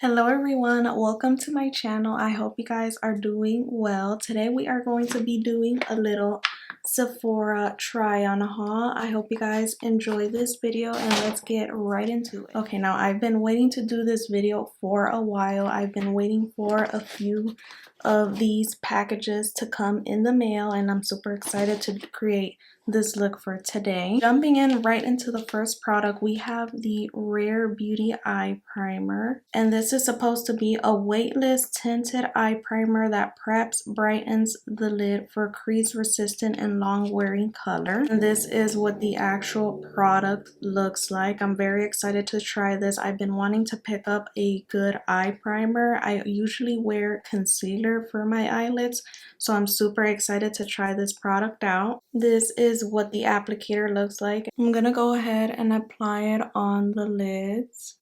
Hello everyone, welcome to my channel. I hope you guys are doing well. Today we are going to be doing a little Sephora try on haul. I hope you guys enjoy this video and let's get right into it. Okay, now I've been waiting to do this video for a while. I've been waiting for a few of these packages to come in the mail and I'm super excited to create this look for today. Jumping in right into the first product, we have the Rare Beauty Eye Primer, and this is supposed to be a weightless tinted eye primer that preps, brightens the lid for crease resistant and long wearing color. And this is what the actual product looks like. I'm very excited to try this. I've been wanting to pick up a good eye primer. I usually wear concealer for my eyelids, so I'm super excited to try this product out. This is what the applicator looks like. I'm gonna go ahead and apply it on the lids.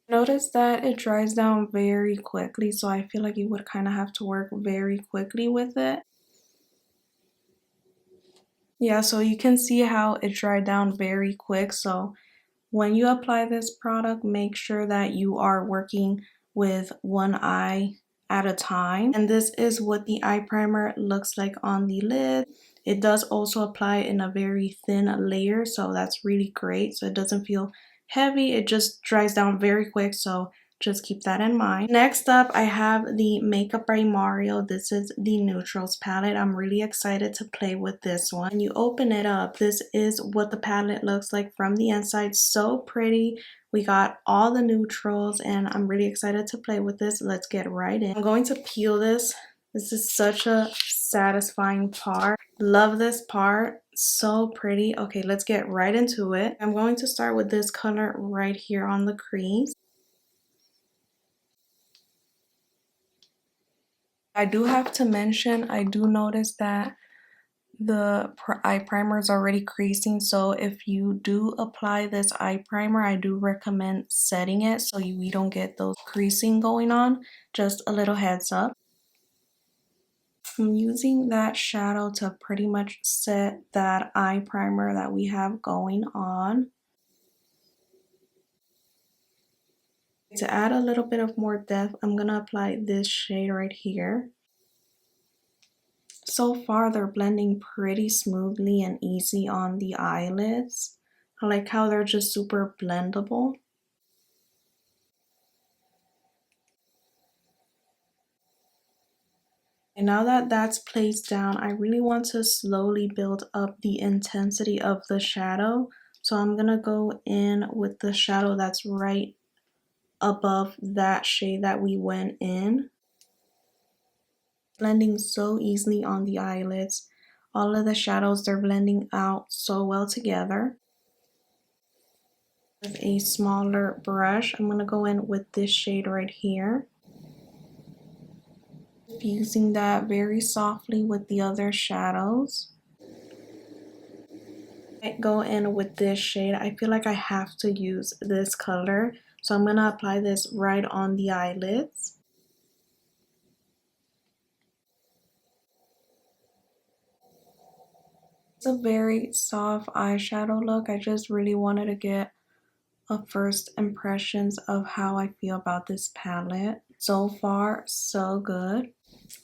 Notice that it dries down very quickly, so I feel like you would kind of have to work very quickly with it. Yeah, so you can see how it dried down very quick. So when you apply this product, make sure that you are working with one eye at a time. And this is what the eye primer looks like on the lid. It does also apply in a very thin layer, so that's really great. So it doesn't feel heavy, it just dries down very quick, so just keep that in mind. Next up, I have the Makeup by Mario. This is the Neutrals palette. I'm really excited to play with this one. When you open it up, this is what the palette looks like from the inside. So pretty. We got all the neutrals and I'm really excited to play with this. Let's get right in. I'm going to peel this. This is such a satisfying part. Love this part. So pretty. Okay, let's get right into it. I'm going to start with this color right here on the crease. I do have to mention, I do notice that the eye primer is already creasing, so if you do apply this eye primer, I do recommend setting it so we don't get those creasing going on. Just a little heads up. I'm using that shadow to pretty much set that eye primer that we have going on. To add a little bit of more depth, I'm gonna apply this shade right here. So far, they're blending pretty smoothly and easy on the eyelids. I like how they're just super blendable. And now that that's placed down, I really want to slowly build up the intensity of the shadow. So I'm gonna go in with the shadow that's right above that shade that we went in. Blending so easily on the eyelids. All of the shadows, they're blending out so well together. With a smaller brush, I'm going to go in with this shade right here. Using that very softly with the other shadows. I go in with this shade. I feel like I have to use this color, so I'm going to apply this right on the eyelids. It's a very soft eyeshadow look. I just really wanted to get a first impressions of how I feel about this palette. So far, so good.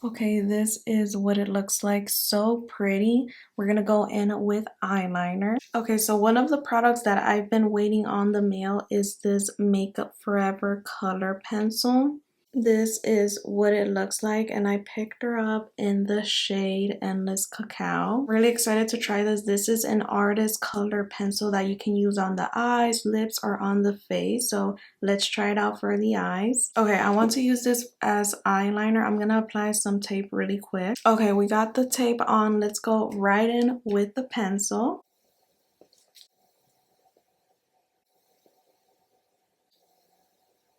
Okay, this is what it looks like. So pretty. We're gonna go in with eyeliner. Okay, so one of the products that I've been waiting on the mail is this Makeup Forever color pencil. This is what it looks like, and I picked her up in the shade Endless Cacao. Really excited to try this. This is an artist color pencil that you can use on the eyes, lips, or on the face. So let's try it out for the eyes. Okay, I want to use this as eyeliner. I'm gonna apply some tape really quick. Okay, we got the tape on. Let's go right in with the pencil.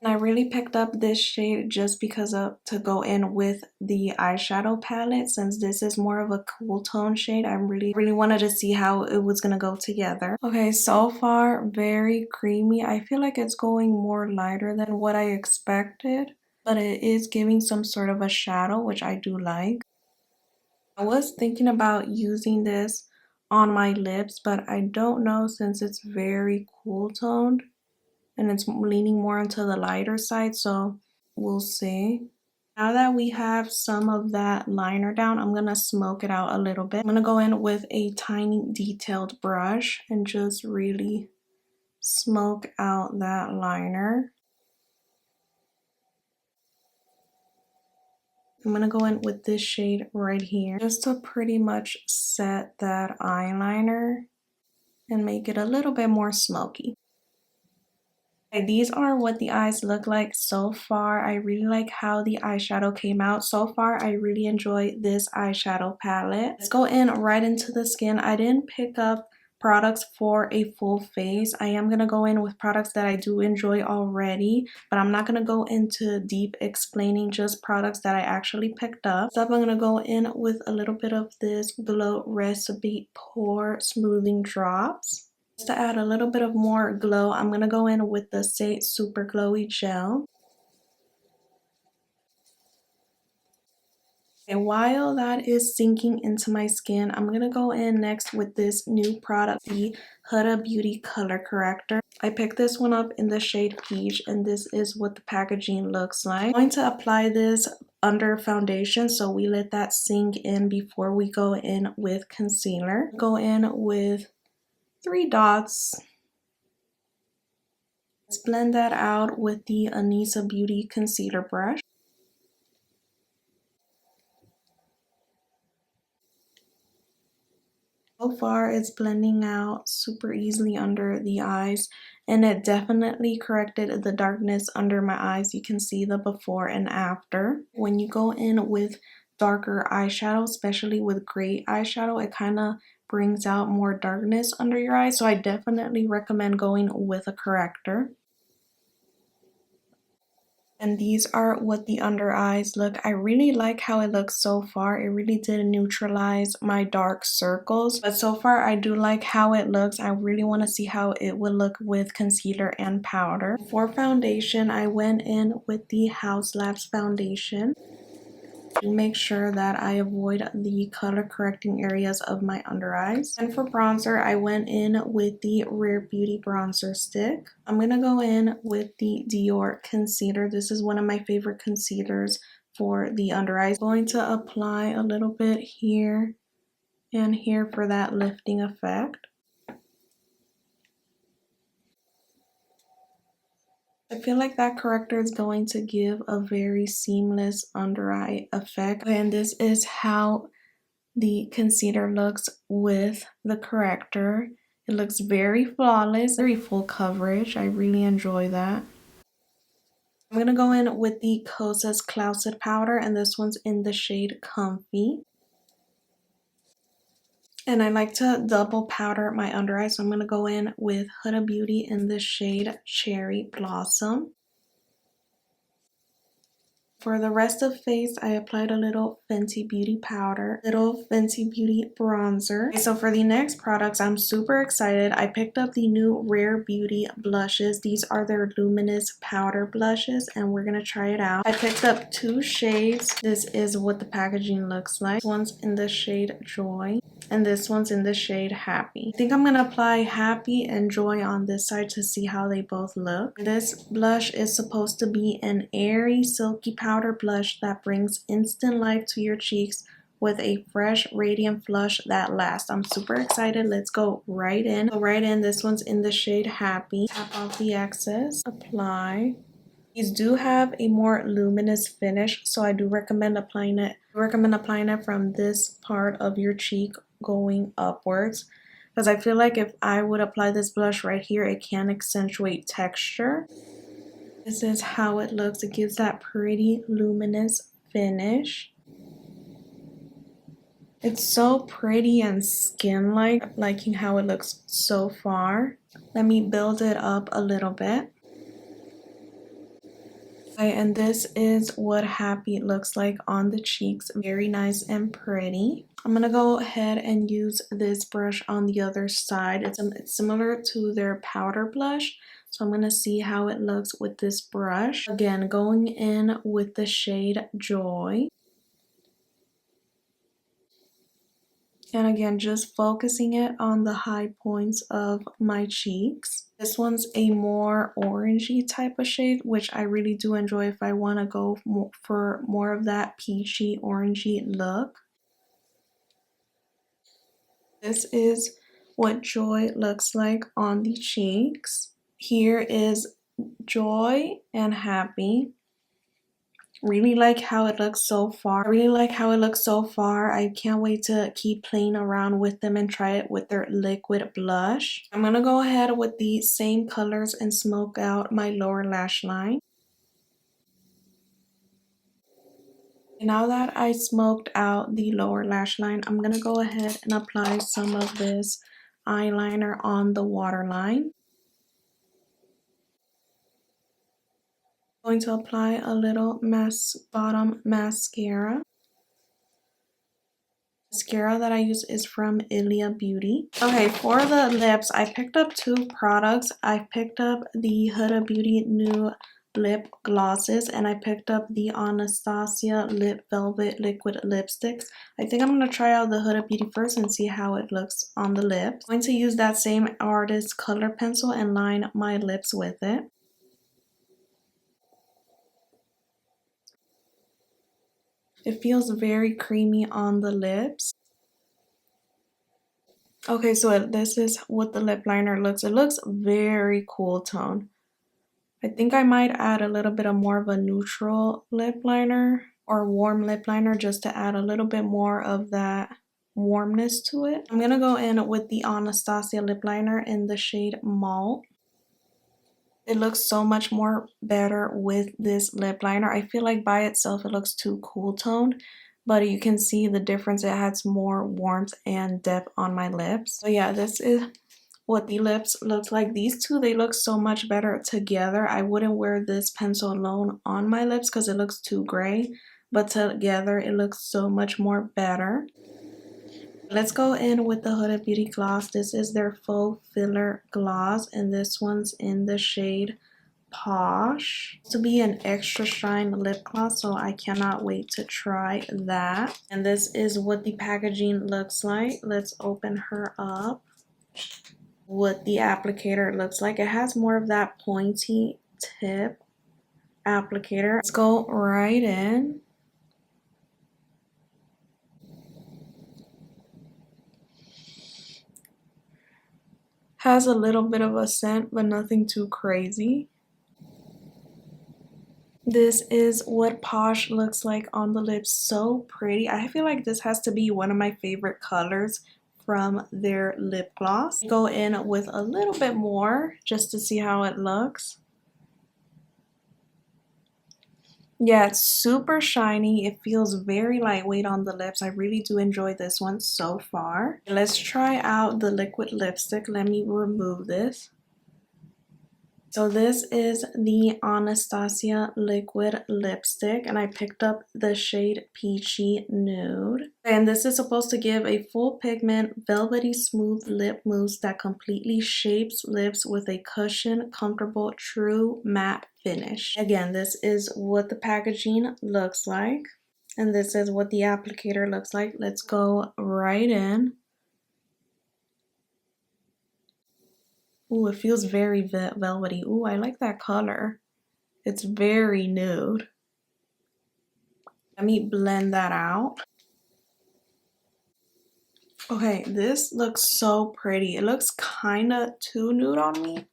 I really picked up this shade just because of to go in with the eyeshadow palette, since this is more of a cool tone shade. I really wanted to see how it was gonna go together. Okay, so far very creamy. I feel like it's going more lighter than what I expected, but it is giving some sort of a shadow, which I do like. I was thinking about using this on my lips, but I don't know since it's very cool toned and it's leaning more onto the lighter side, so we'll see. Now that we have some of that liner down, I'm gonna smoke it out a little bit. I'm gonna go in with a tiny detailed brush and just really smoke out that liner. I'm gonna go in with this shade right here just to pretty much set that eyeliner and make it a little bit more smoky. Okay, these are what the eyes look like so far. I really like how the eyeshadow came out. So far, I really enjoy this eyeshadow palette. Let's go in right into the skin. I didn't pick up products for a full face. I am going to go in with products that I do enjoy already, but I'm not going to go into deep explaining just products that I actually picked up. So I'm going to go in with a little bit of this Glow Recipe Pore Smoothing Drops. To add a little bit of more glow, I'm going to go in with the Say Super Glowy Gel. And while that is sinking into my skin, I'm going to go in next with this new product, the Huda Beauty Color Corrector. I picked this one up in the shade Peach, and this is what the packaging looks like. I'm going to apply this under foundation, so we let that sink in before we go in with concealer. Go in with 3 dots. Let's blend that out with the Anisa Beauty Concealer Brush. So far, it's blending out super easily under the eyes, and it definitely corrected the darkness under my eyes. You can see the before and after. When you go in with darker eyeshadow, especially with gray eyeshadow, it kind of brings out more darkness under your eyes, so I definitely recommend going with a corrector. And these are what the under eyes look. I really like how it looks so far. It really did neutralize my dark circles. But so far, I do like how it looks. I really want to see how it would look with concealer and powder. For foundation, I went in with the House Labs foundation to make sure that I avoid the color correcting areas of my under eyes. And for bronzer, I went in with the Rare Beauty bronzer stick. I'm going to go in with the Dior concealer. This is one of my favorite concealers for the under eyes. I'm going to apply a little bit here and here for that lifting effect. I feel like that corrector is going to give a very seamless under eye effect. And this is how the concealer looks with the corrector. It looks very flawless, very full coverage. I really enjoy that. I'm going to go in with the Kosas Cloudset powder, and this one's in the shade Comfy. And I like to double powder my under eye, so I'm going to go in with Huda Beauty in the shade Cherry Blossom. For the rest of face, I applied a little Fenty Beauty powder, little Fenty Beauty bronzer. So for the next products, I'm super excited. I picked up the new Rare Beauty blushes. These are their luminous powder blushes, and we're gonna try it out. I picked up 2 shades. This is what the packaging looks like. This one's in the shade Joy, and this one's in the shade Happy. I think I'm gonna apply Happy and Joy on this side to see how they both look. This blush is supposed to be an airy, silky powder blush that brings instant life to your cheeks with a fresh, radiant flush that lasts. I'm super excited. Let's go right in. This one's in the shade Happy. Tap off the excess. Apply. These do have a more luminous finish, so I do recommend applying it. From this part of your cheek going upwards, because I feel like if I would apply this blush right here, it can accentuate texture. This is how it looks. It gives that pretty luminous finish. It's so pretty and skin-like. I'm liking how it looks so far. Let me build it up a little bit. Okay, and this is what Happy looks like on the cheeks. Very nice and pretty. I'm gonna go ahead and use this brush on the other side. It's similar to their powder blush, so I'm gonna see how it looks with this brush. Again, going in with the shade Joy. And again, just focusing it on the high points of my cheeks. This one's a more orangey type of shade, which I really do enjoy if I want to go for more of that peachy orangey look. This is what Joy looks like on the cheeks. Here is Joy and Happy. Really like how it looks so far. I can't wait to keep playing around with them and try it with their liquid blush. I'm gonna go ahead with the same colors and smoke out my lower lash line. Now that I smoked out the lower lash line, I'm gonna go ahead and apply some of this eyeliner on the waterline. I'm going to apply a little bottom mascara. Mascara that I use is from Ilia Beauty. Okay, for the lips, I picked up two products. I picked up the Huda Beauty new lip glosses, and I picked up the Anastasia Lip Velvet liquid lipsticks. I think I'm going to try out the Huda Beauty first and see how it looks on the lips. I'm going to use that same artist color pencil and line my lips with it. It feels very creamy on the lips. Okay, so this is what the lip liner looks. It looks very cool tone. I think I might add a little bit of more of a neutral lip liner or warm lip liner just to add a little bit more of that warmness to it. I'm gonna go in with the Anastasia lip liner in the shade Malt. It looks so much more better with this lip liner. I feel like by itself it looks too cool toned, but you can see the difference. It adds more warmth and depth on my lips. So yeah, this is what the lips look like. These two, they look so much better together. I wouldn't wear this pencil alone on my lips because it looks too gray, but together it looks so much more better. Let's go in with the Huda Beauty gloss. This is their faux filler gloss, and this one's in the shade Posh. To be an extra shine lip gloss, so I cannot wait to try that. And this is what the packaging looks like. Let's open her up. What the applicator looks like. It has more of that pointy tip applicator. Let's go right in. Has a little bit of a scent, but nothing too crazy. This is what Posh looks like on the lips. So pretty. I feel like this has to be one of my favorite colors from their lip gloss. Go in with a little bit more just to see how it looks. Yeah, it's super shiny. It feels very lightweight on the lips. I really do enjoy this one so far. Let's try out the liquid lipstick. Let me remove this. So this is the Anastasia liquid lipstick, and I picked up the shade Peachy Nude. And this is supposed to give a full pigment, velvety smooth lip mousse that completely shapes lips with a cushion, comfortable, true matte finish. Again, this is what the packaging looks like, and this is what the applicator looks like. Let's go right in. Ooh, it feels very velvety. Ooh, I like that color. It's very nude. Let me blend that out. Okay, this looks so pretty. It looks kind of too nude on me.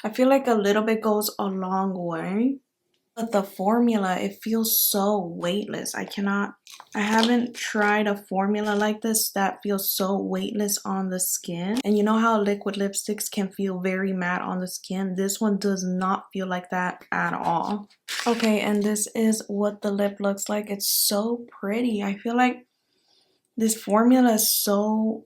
I feel like a little bit goes a long way. But the formula, it feels so weightless. I haven't tried a formula like this that feels so weightless on the skin. And you know how liquid lipsticks can feel very matte on the skin? This one does not feel like that at all. Okay, and this is what the lip looks like. It's so pretty. I feel like this formula is so...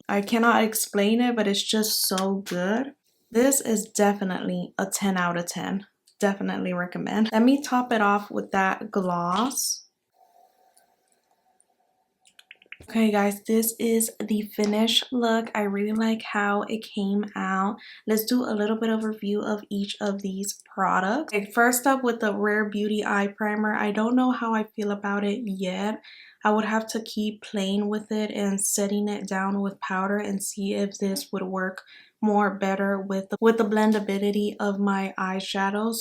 I cannot explain it, but it's just so good. This is definitely a 10 out of 10. Definitely recommend. Let me top it off with that gloss. Okay guys, this is the finished look. I really like how it came out. Let's do a little bit of review of each of these products. Okay, first up with the Rare Beauty Eye Primer. I don't know how I feel about it yet. I would have to keep playing with it and setting it down with powder and see if this would work more better with the blendability of my eyeshadow.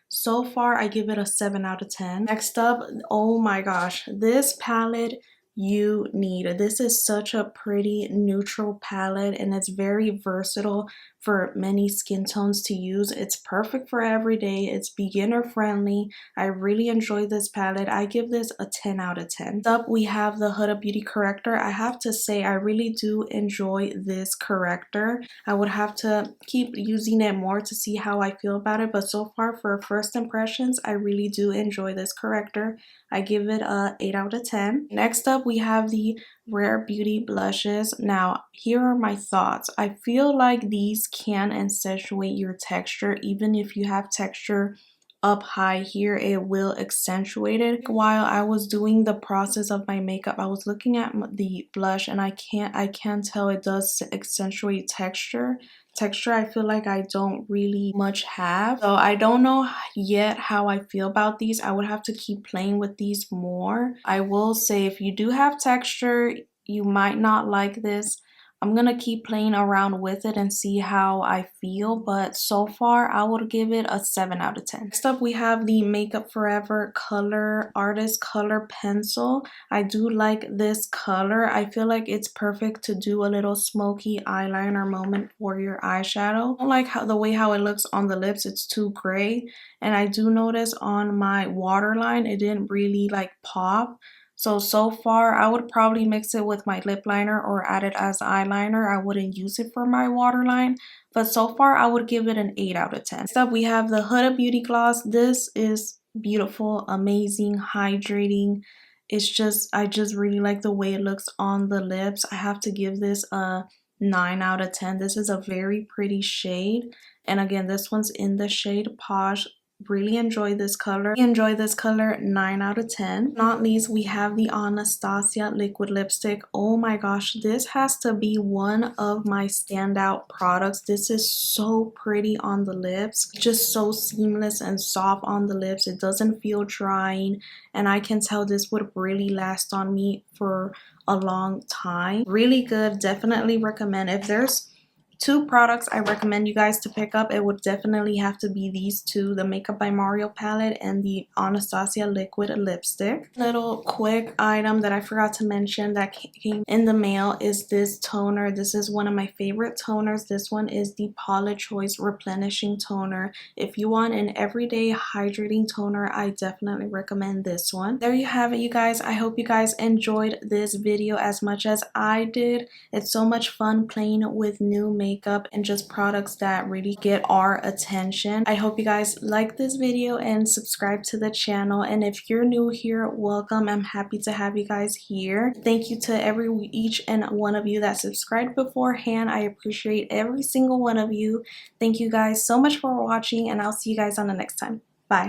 So far I give it a 7 out of 10. Next up, oh my gosh, this palette you need. This is such a pretty neutral palette and it's very versatile for many skin tones to use. It's perfect for every day. It's beginner friendly. I really enjoy this palette. I give this a 10 out of 10. Next up, we have the Huda Beauty corrector. I have to say I really do enjoy this corrector. I would have to keep using it more to see how I feel about it, but so far for first impressions, I really do enjoy this corrector. I give it a 8 out of 10. Next up, we have the Rare Beauty blushes. Now, here are my thoughts. I feel like these can accentuate your texture. Even if you have texture up high here, it will accentuate it. While I was doing the process of my makeup, I was looking at the blush and I can tell it does accentuate texture. I feel like I don't really much have, so I don't know yet how I feel about these. I would have to keep playing with these more. I will say if you do have texture, you might not like this. I'm gonna keep playing around with it and see how I feel, but so far I would give it a 7 out of 10. Next up, we have the Makeup Forever Color Artist Color Pencil. I do like this color. I feel like it's perfect to do a little smoky eyeliner moment for your eyeshadow. I don't like the way how it looks on the lips. It's too gray, and I do notice on my waterline it didn't really like pop. So far, I would probably mix it with my lip liner or add it as eyeliner. I wouldn't use it for my waterline, but so far, I would give it an 8 out of 10. Next up, we have the Huda Beauty Gloss. This is beautiful, amazing, hydrating. I just really like the way it looks on the lips. I have to give this a 9 out of 10. This is a very pretty shade. And again, this one's in the shade Posh. Really enjoy this color. 9 out of 10. Not least, we have the Anastasia liquid lipstick. Oh my gosh, this has to be one of my standout products. This is so pretty on the lips, just so seamless and soft on the lips. It doesn't feel drying, and I can tell this would really last on me for a long time. Really good. Definitely recommend. If there's two products I recommend you guys to pick up, it would definitely have to be these two, the Makeup by Mario palette and the Anastasia liquid lipstick. Little quick item that I forgot to mention that came in the mail is this toner. This is one of my favorite toners. This one is the Paula Choice Replenishing Toner. If you want an everyday hydrating toner, I definitely recommend this one. There you have it, you guys. I hope you guys enjoyed this video as much as I did. It's so much fun playing with new makeup and just products that really get our attention. I hope you guys like this video and subscribe to the channel, and if you're new here, welcome. I'm happy to have you guys here. Thank you to each and one of you that subscribed beforehand. I appreciate every single one of you. Thank you guys so much for watching, and I'll see you guys on the next time. Bye.